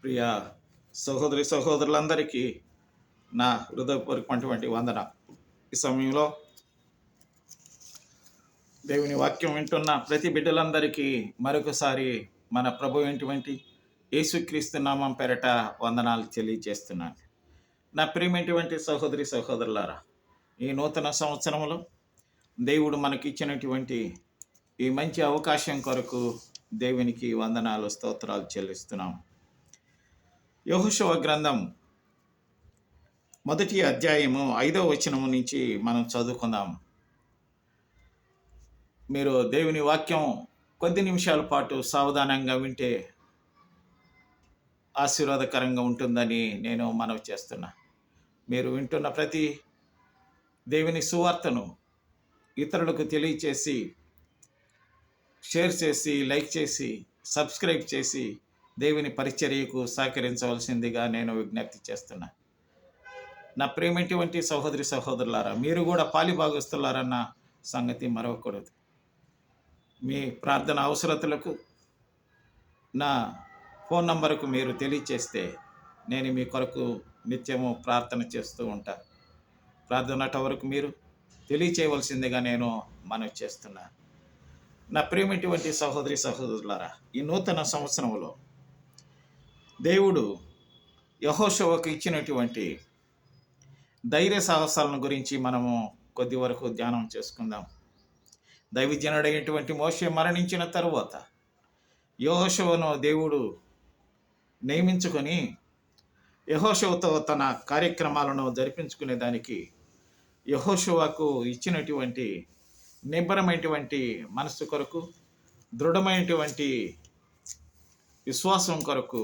ప్రియ సహోదరి సహోదరులందరికీ నా హృదయపూర్వకమైనటువంటి వందన. ఈ సమయంలో దేవుని వాక్యం వింటున్న ప్రతి బిడ్డలందరికీ మరొకసారి మన ప్రభు అయినటువంటి యేసుక్రీస్తు నామం పేరట వందనాలు తెలియజేస్తున్నాను. నా ప్రియమైనటువంటి సహోదరి సహోదరులారా, ఈ నూతన సంవత్సరంలో దేవుడు మనకిచ్చినటువంటి ఈ మంచి అవకాశం కొరకు దేవునికి వందనాలు స్తోత్రాలు చెల్లిస్తున్నాం. యెహోషువ గ్రంథం 1వ అధ్యాయము 5వ వచనము నుంచి మనం చదువుకుందాం. మీరు దేవుని వాక్యం కొద్ది నిమిషాల పాటు సావధానంగా వింటే ఆశీర్వాదకరంగా ఉంటుందని నేను మనవి చేస్తున్నా. మీరు వింటున్న ప్రతి దేవుని సువార్తను ఇతరులకు తెలియచేసి, షేర్ చేసి, లైక్ చేసి, సబ్స్క్రైబ్ చేసి దేవుని పరిచర్యకు సహకరించవలసిందిగా నేను విజ్ఞప్తి చేస్తున్నా. నా ప్రేమటువంటి సహోదరి సహోదరులారా, మీరు కూడా పాలిభాగస్తులారన్న సంగతి మరవకూడదు. మీ ప్రార్థన అవసరతలకు నా ఫోన్ నంబరుకు మీరు తెలియచేస్తే నేను మీ కొరకు నిత్యము ప్రార్థన చేస్తూ ఉంటా. ప్రార్థన వరకు మీరు తెలియచేయవలసిందిగా నేను మనవి చేస్తున్నా. నా ప్రేమటువంటి సహోదరి సహోదరులారా, ఈ నూతన సంవత్సరంలో దేవుడు యెహోషువకు ఇచ్చినటువంటి ధైర్య సాహసాలను గురించి మనము కొద్ది వరకు ధ్యానం చేసుకుందాం. దైవజనుడైనటువంటి మోషే మరణించిన తరువాత యెహోషువను దేవుడు నియమించుకొని యెహోషువతో తన కార్యక్రమాలను జరిపించుకునే దానికి యెహోషువకు ఇచ్చినటువంటి నిబ్బరమైనటువంటి మనస్సు కొరకు, దృఢమైనటువంటి విశ్వాసం కొరకు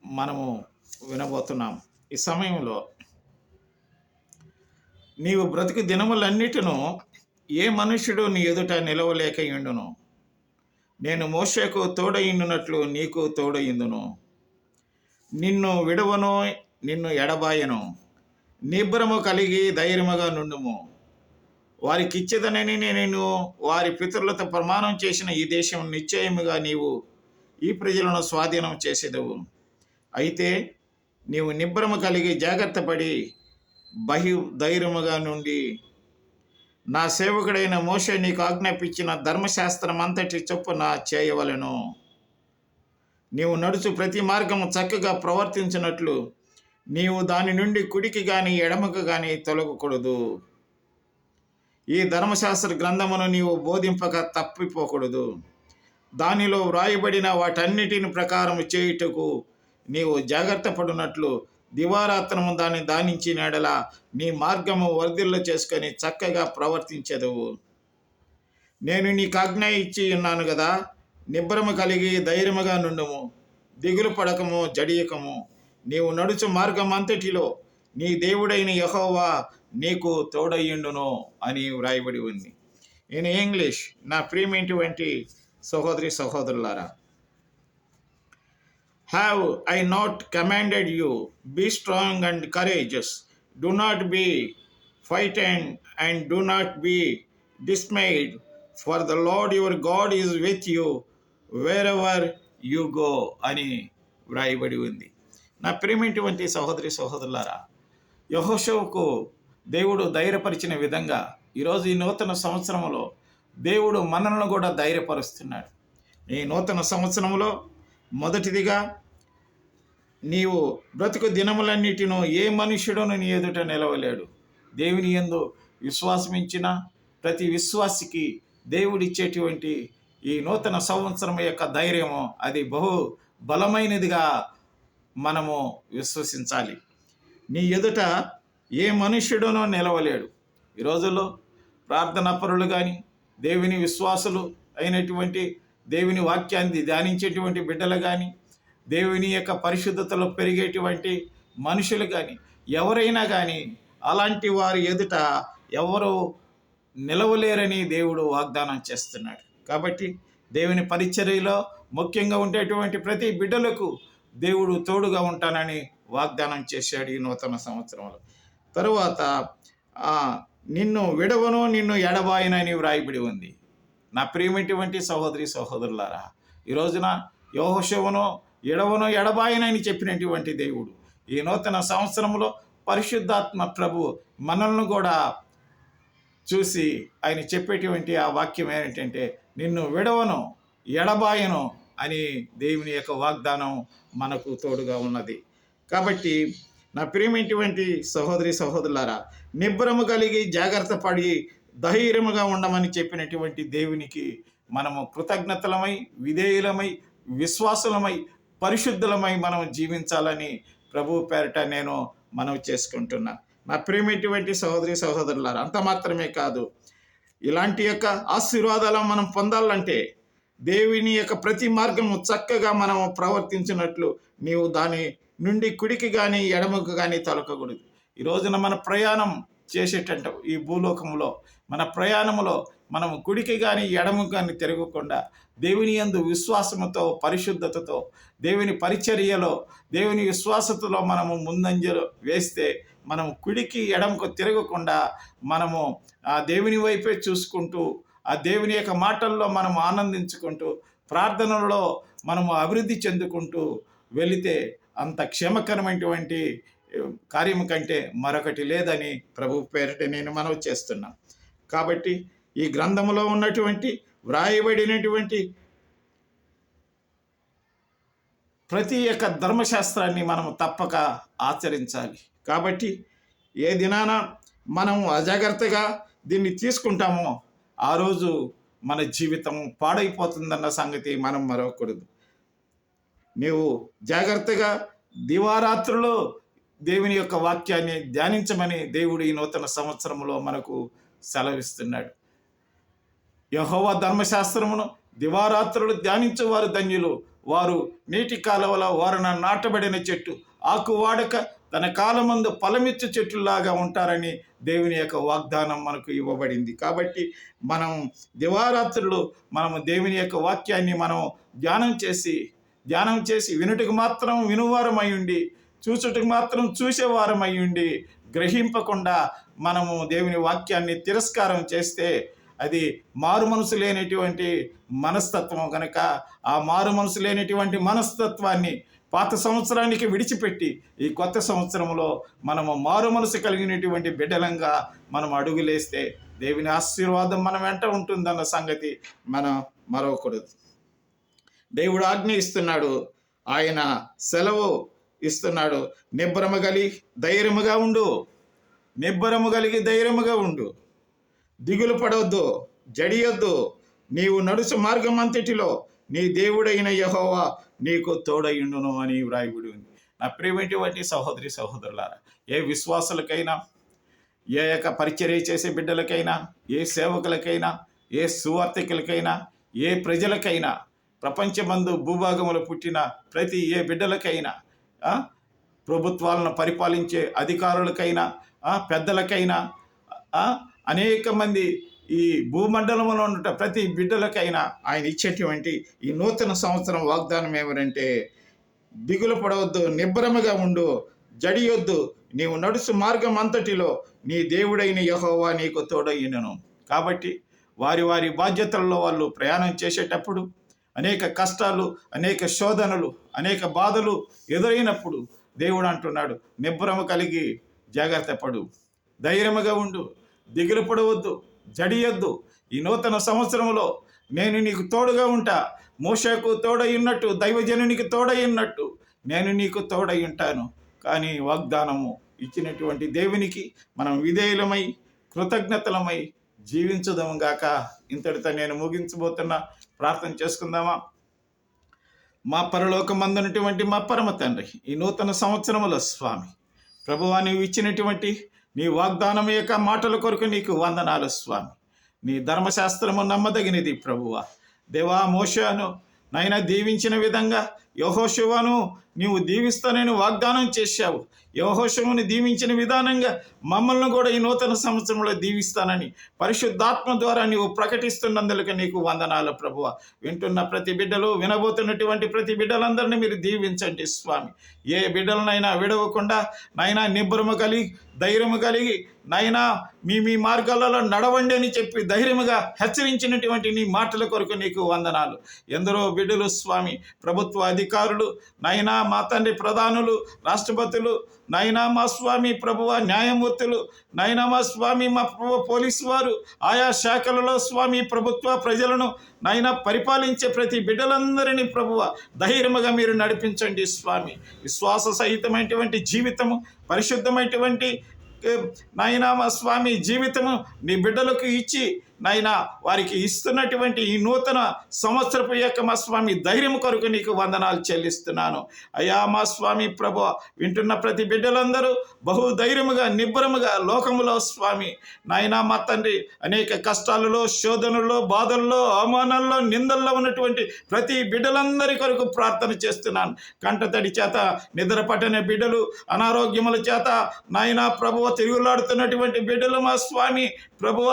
మనము వినబోతున్నాం. ఈ సమయంలో నీవు బ్రతుకు దినములన్నిటిను ఏ మనుష్యుడు నీ ఎదుట నిలవలేక ఉండును. నేను మోషేకు తోడయిండునట్లు నీకు తోడయిందును. నిన్ను విడవను, నిన్ను ఎడబాయను. నిబ్బరము కలిగి ధైర్యముగా నుండుము. వారికిచ్చేదనని నేను వారి పితరులతో ప్రమాణం చేసిన ఈ దేశం నిశ్చయముగా నీవు ఈ ప్రజలను స్వాధీనం చేసేదవు. అయితే నీవు నిబ్బరము కలిగి జాగ్రత్తపడి ధైర్యముగా నుండి నా సేవకుడైన మోషే నీకు ఆజ్ఞాపించిన ధర్మశాస్త్రం అంతటి చొప్పున చేయవలెను. నీవు నడుచు ప్రతి మార్గము చక్కగా ప్రవర్తించినట్లు నీవు దాని నుండి కుడికి కానీ ఎడమకు కానీ తొలగకూడదు. ఈ ధర్మశాస్త్ర గ్రంథమును నీవు బోధింపక తప్పిపోకూడదు. దానిలో వ్రాయబడిన వాటన్నిటిని ప్రకారం చేయుటకు నీవు జాగ్రత్త పడినట్లు దివారాత్రము దాన్ని దానించిన ఎడల నీ మార్గము వర్ధిల్ల చేసుకొని చక్కగా ప్రవర్తించెదవు. నేను నీకు ఆజ్ఞ ఇచ్చి ఉన్నాను కదా. నిబ్బరము కలిగి ధైర్యముగా నుండుము. దిగులు పడకము, జడియకము. నీవు నడుచు మార్గం అంతటిలో నీ దేవుడైన యెహోవా నీకు తోడయ్యుండును అని వ్రాయబడి ఉంది. ఇన్ ఇంగ్లీష్, నా ప్రియమైనటువంటి సహోదరి సహోదరులారా, have I not commanded you? Be strong and courageous. Do not be frightened and do not be dismayed, for the Lord your God is with you wherever you go అని వ్రాయబడి ఉంది. నా ప్రియమైనటువంటి సహోదరి సహోదరులారా, యెహోషువకు దేవుడు ధైర్యపరిచిన విధంగా ఈరోజు ఈ నూతన సంవత్సరంలో దేవుడు మనల్ని కూడా ధైర్యపరుస్తున్నాడు. ఈ నూతన సంవత్సరంలో మొదటిదిగా నీవు బ్రతుకు దినములన్నిటినూ ఏ మనుష్యుడును నీ ఎదుట నిలవలేడు. దేవుని యందు విశ్వాసమించిన ప్రతి విశ్వాసికి దేవుడిచ్చేటువంటి ఈ నూతన సంవత్సరం యొక్క ధైర్యము అది బహు బలమైనదిగా మనము విశ్వసించాలి. నీ ఎదుట ఏ మనుష్యుడునో నిలవలేడు. ఈ రోజుల్లో ప్రార్థనా పరులు కానీ, దేవుని విశ్వాసులు అయినటువంటి దేవుని వాక్యాన్ని ధ్యానించేటువంటి బిడ్డలు కానీ, దేవుని యొక్క పరిశుద్ధతలో పెరిగేటువంటి మనుషులు కానీ, ఎవరైనా కానీ అలాంటి వారి ఎదుట ఎవరు నిలవలేరని దేవుడు వాగ్దానం చేస్తున్నాడు. కాబట్టి దేవుని పరిచర్యలో ముఖ్యంగా ఉండేటువంటి ప్రతి బిడ్డలకు దేవుడు తోడుగా ఉంటానని వాగ్దానం చేశాడు ఈ నూతన సంవత్సరంలో. తరువాత నిన్ను విడవను, నిన్ను ఎడబాయనని వ్రాయబడి ఉంది. నా ప్రియమైనటువంటి సహోదరి సహోదరులారా, ఈ రోజున యెహోషువను ఎడబాయనని చెప్పినటువంటి దేవుడు ఈ నూతన సంవత్సరంలో పరిశుద్ధాత్మ ప్రభు మనల్ని కూడా చూసి ఆయన చెప్పేటువంటి ఆ వాక్యం ఏంటంటే, నిన్ను విడవను ఎడబాయను అని దేవుని యొక్క వాగ్దానం మనకు తోడుగా ఉన్నది. కాబట్టి నా ప్రియమైనటువంటి సహోదరి సహోదరులారా, నిబ్బరము కలిగి జాగ్రత్త పడి ధైర్యముగా ఉండమని చెప్పినటువంటి దేవునికి మనము కృతజ్ఞతలమై, విధేయులమై, విశ్వాసులమై, పరిశుద్ధులమై మనం జీవించాలని ప్రభు పేరిట నేను మనవి చేసుకుంటున్నా. నా ప్రియమైనటువంటి సహోదరి సహోదరులారా, అంత మాత్రమే కాదు, ఇలాంటి యొక్క ఆశీర్వాదాలను మనం పొందాలంటే దేవుని యొక్క ప్రతి మార్గము చక్కగా మనము ప్రవర్తించినట్లు నీవు దాని నుండి కుడికి కానీ ఎడమకు కానీ తొలగకూడదు. ఈ రోజున మన ప్రయాణం చేసేటంట ఈ భూలోకంలో మన ప్రయాణంలో మనం కుడికి కానీ ఎడమకు కానీ తిరగకుండా దేవుని యందు విశ్వాసముతో, పరిశుద్ధతతో, దేవుని పరిచర్యలో, దేవుని విశ్వాసతలో మనము ముందంజలో వేస్తే మనం కుడికి ఎడమకు తిరగకుండా మనము ఆ దేవుని వైపే చూసుకుంటూ, ఆ దేవుని యొక్క మాటల్లో మనం ఆనందించుకుంటూ, ప్రార్థనలో మనము అభివృద్ధి చెందుకుంటూ వెళితే అంత క్షేమకరమైనటువంటి కార్యము కంటే మరొకటి లేదని ప్రభు పేరిట నేను మనవి చేస్తున్నాను. కాబట్టి ఈ గ్రంథములో ఉన్నటువంటి వ్రాయబడినటువంటి ప్రతి యొక్క ధర్మశాస్త్రాన్ని మనం తప్పక ఆచరించాలి. కాబట్టి ఏ దినాన మనం అజాగ్రత్తగా దీన్ని తీసుకుంటామో ఆ రోజు మన జీవితం పాడైపోతుందన్న సంగతి మనం మరవకూడదు. నీవు జాగ్రత్తగా దివారాత్రులు దేవుని యొక్క వాక్యాన్ని ధ్యానించమని దేవుడు ఈ నూతన సంవత్సరంలో మనకు సెలవిస్తున్నాడు. యెహోవా ధర్మశాస్త్రమును దివారాత్రులు ధ్యానించేవారు ధన్యులు, వారు నీటి కాలువల వారున నాటబడిన చెట్టు, ఆకు వాడక తన కాలమందు ఫలమిచ్చు చెట్టులాగా ఉంటారని దేవుని యొక్క వాగ్దానం మనకు ఇవ్వబడింది. కాబట్టి మనం దివారాత్రులు మనము దేవుని యొక్క వాక్యాన్ని మనం ధ్యానం చేసి వినుటకు మాత్రం వినువారమై ఉండి, చూచుటకు మాత్రం చూసేవారమై ఉండి, గ్రహింపకుండా మనము దేవుని వాక్యాన్ని తిరస్కారం చేస్తే అది మారు మనసు లేనటువంటి మనస్తత్వం కనుక ఆ మారు మనసు లేనటువంటి మనస్తత్వాన్ని పాత సంవత్సరానికి విడిచిపెట్టి ఈ కొత్త సంవత్సరంలో మనము మారు మనసు కలిగినటువంటి బిడ్డలంగా మనం అడుగులేస్తే దేవుని ఆశీర్వాదం మన వెంట ఉంటుందన్న సంగతి మనం మరవకూడదు. దేవుడు ఆజ్ఞ ఇస్తున్నాడు, ఆయన సెలవు ఇస్తున్నాడు. నిబ్బరము కలిగి ధైర్యముగా ఉండు, నిబ్బరము కలిగి ధైర్యముగా ఉండు, దిగులు పడవద్దు, జడియొద్దు, నీవు నడుచు మార్గం అంతటిలో నీ దేవుడైన యెహోవా నీకు తోడయుండును అని వ్రాయబడి ఉంది. నా ప్రియమైనటువంటి సహోదరి సహోదరులారా, ఏ విశ్వాసులకైనా, ఏ యొక్క పరిచర్య చేసే బిడ్డలకైనా, ఏ సేవకులకైనా, ఏ సువార్తికులకైనా, ఏ ప్రజలకైనా, ప్రపంచమందు భూభాగములు పుట్టిన ప్రతి ఏ బిడ్డలకైనా, ప్రభుత్వాలను పరిపాలించే అధికారులకైనా, పెద్దలకైనా, అనేక మంది ఈ భూమండలంలో ఉన్న ప్రతి బిడ్డలకైనా ఆయన ఇచ్చేటువంటి ఈ నూతన సంవత్సరం వాగ్దానం ఏమనంటే, దిగులు పడవద్దు, నిబ్బరముగా ఉండు, జడియొద్దు, నీవు నడుచు మార్గం అంతటిలో నీ దేవుడైన యెహోవా నీకు తోడయ్యును. కాబట్టి వారి వారి బాధ్యతల్లో వాళ్ళు ప్రయాణం చేసేటప్పుడు అనేక కష్టాలు, అనేక శోధనలు, అనేక బాధలు ఎదురైనప్పుడు దేవుడు అంటున్నాడు, నిబ్బరము కలిగి జాగ్రత్త పడు, ధైర్యముగా ఉండు, దిగులు పడవద్దు, జడియొద్దు. ఈ నూతన సంవత్సరంలో నేను నీకు తోడుగా ఉంటా. మోషేకు తోడై ఉన్నట్టు, దైవజనునికి తోడై ఉన్నట్టు నేను నీకు తోడై ఉంటాను. కానీ వాగ్దానము ఇచ్చినటువంటి దేవునికి మనం విధేయులమై, కృతజ్ఞతలమై జీవించుదాము గాక. ఇంతటితో నేను ముగించబోతున్నా. ప్రార్థన చేసుకుందామా? మా పరలోకమందునటువంటి మా పరమ తండ్రి, ఈ నూతన సంవత్సరములో స్వామి ప్రభువా, నీవు ఇచ్చినటువంటి నీ వాగ్దానం యొక్క మాటల కొరకు నీకు వందనాలు స్వామి. నీ ధర్మశాస్త్రము నమ్మదగినది ప్రభువా. దేవా, మోషేను నైనా దీవించిన విధంగా యెహోషువను నీవు దీవిస్తానని వాగ్దానం చేశావు. యెహోషువని దీవించిన విధానంగా మమ్మల్ని కూడా ఈ నూతన సంవత్సరంలో దీవిస్తానని పరిశుద్ధాత్మ ద్వారా నీవు ప్రకటిస్తున్నందుకు నీకు వందనాలు ప్రభువ. వింటున్న ప్రతి బిడ్డలు, వినబోతున్నటువంటి ప్రతి బిడ్డలందరినీ మీరు దీవించండి స్వామి. ఏ బిడ్డలనైనా విడవకుండా నైనా నిబ్బరము కలిగి, ధైర్యము కలిగి నైనా మీ మార్గాలలో నడవండి అని చెప్పి ధైర్యముగా హెచ్చరించినటువంటి నీ మాటల కొరకు నీకు వందనాలు. ఎందరో బిడ్డలు స్వామి, ప్రభుత్వ అధికారులు నైనా, మా తండ్రి ప్రధానులు, రాష్ట్రపతులు నైనా, మా స్వామి ప్రభువ న్యాయమూర్తులు నైనా, మా స్వామి మా ప్రభువ పోలీసు వారు, ఆయా శాఖలలో స్వామి ప్రభుత్వ ప్రజలను నైనా పరిపాలించే ప్రతి బిడ్డలందరినీ ప్రభువ ధైర్యముగా మీరు నడిపించండి స్వామి. విశ్వాస సహితమైనటువంటి జీవితము, పరిశుద్ధమైనటువంటి నాయనా మా స్వామి జీవితము నీ బిడ్డలకు ఇచ్చి నాయనా వారికి ఇస్తున్నటువంటి ఈ నూతన సంవత్సరపు యొక్క మా స్వామి ధైర్యం కొరకు నీకు వందనాలు చెల్లిస్తున్నాను. అయ్యా మా స్వామి ప్రభు, వింటున్న ప్రతి బిడ్డలందరూ బహు ధైర్యముగా, నిబ్బరముగా లోకములో స్వామి నాయనా మా తండ్రి అనేక కష్టాలలో, శోధనలో, బాధల్లో, అవమానాల్లో, నిందల్లో ఉన్నటువంటి ప్రతి బిడ్డలందరి కొరకు ప్రార్థన చేస్తున్నాను. కంటతడి చేత నిద్ర పట్టని బిడ్డలు, అనారోగ్యముల చేత నాయనా ప్రభువ తిరుగులాడుతున్నటువంటి బిడ్డలు మా స్వామి ప్రభువ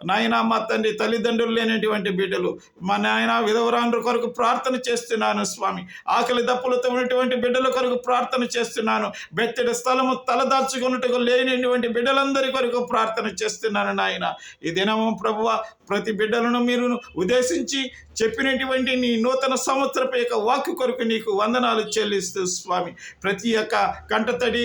నాయనా మా తండ్రి తల్లిదండ్రులు లేనటువంటి బిడ్డలు, మా నాయన విధవరాండ్ర కొరకు ప్రార్థన చేస్తున్నాను స్వామి. ఆకలి దప్పులతో ఉన్నటువంటి బిడ్డల కొరకు ప్రార్థన చేస్తున్నాను. బెత్తడి స్థలము తలదాల్చుకున్నట్టుగా లేనటువంటి బిడ్డలందరి కొరకు ప్రార్థన చేస్తున్నాను నాయన. ఈ దినము ప్రభువ ప్రతి బిడ్డలను మీరు ఉద్దేశించి చెప్పినటువంటి నీ నూతన సంవత్సరపు యొక్క వాక్కు కొరకు నీకు వందనాలు చెల్లిస్తూ స్వామి, ప్రతి యొక్క కంటతడి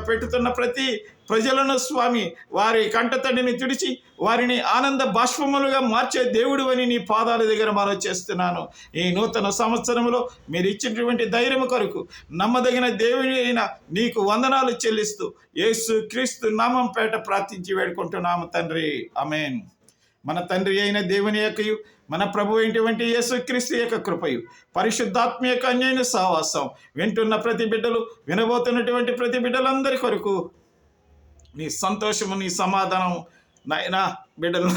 పెట్టుతున్న ప్రతి ప్రజలను స్వామి వారి కంటతడిని తుడిచి వారిని ఆనంద బాష్పములుగా మార్చే దేవుడు అని నీ పాదాల దగ్గర మనం చేస్తున్నాను. ఈ నూతన సంవత్సరంలో మీరు ఇచ్చినటువంటి ధైర్యం కొరకు నమ్మదగిన దేవుని అయిన నీకు వందనాలు చెల్లిస్తూ యేసు క్రీస్తు నామం పేట ప్రార్థించి వేడుకుంటున్నాము తండ్రి, ఆమేన్. మన తండ్రి అయిన దేవుని యొక్కయు, మన ప్రభు అయినటువంటి యేసు క్రీస్తు యొక్క కృపయు, పరిశుద్ధాత్మ యొక్క అన్యోన్య సహవాసం వింటున్న ప్రతి బిడ్డలు, వినబోతున్నటువంటి ప్రతి బిడ్డలందరి కొరకు నీ సంతోషము, నీ సమాధానము నాయనా బిడ్డలు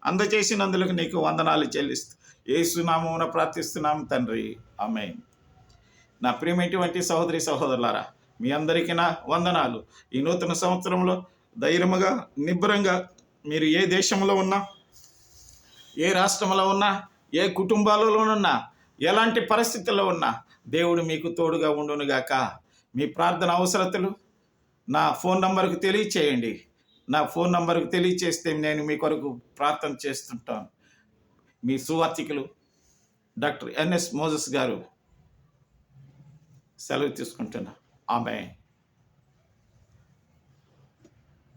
అందచేసినందులకు నీకు వందనాలు చెల్లిస్తూ యేసు నామమున ప్రార్థిస్తున్నాము తండ్రి, ఆమేన్. నా ప్రియమైనటువంటి సహోదరి సహోదరులారా, మీ అందరికీ నా వందనాలు. ఈ నూతన సంవత్సరంలో ధైర్యముగా, నిబ్బరంగా మీరు ఏ దేశంలో ఉన్నా, ఏ రాష్ట్రంలో ఉన్నా, ఏ కుటుంబాలలో ఉన్నా, ఎలాంటి పరిస్థితుల్లో ఉన్నా దేవుడు మీకు తోడుగా ఉండునుగాక. మీ ప్రార్థన అవసరతలు నా ఫోన్ నంబర్కు తెలియచేయండి. నా ఫోన్ నంబర్కు తెలియచేస్తే నేను మీ కొరకు ప్రార్థన చేస్తుంటాను. మీ సువార్థికులు డాక్టర్ ఎన్ఎస్ మోజెస్ గారు సెలవు తీసుకుంటున్నా. ఆమేన్.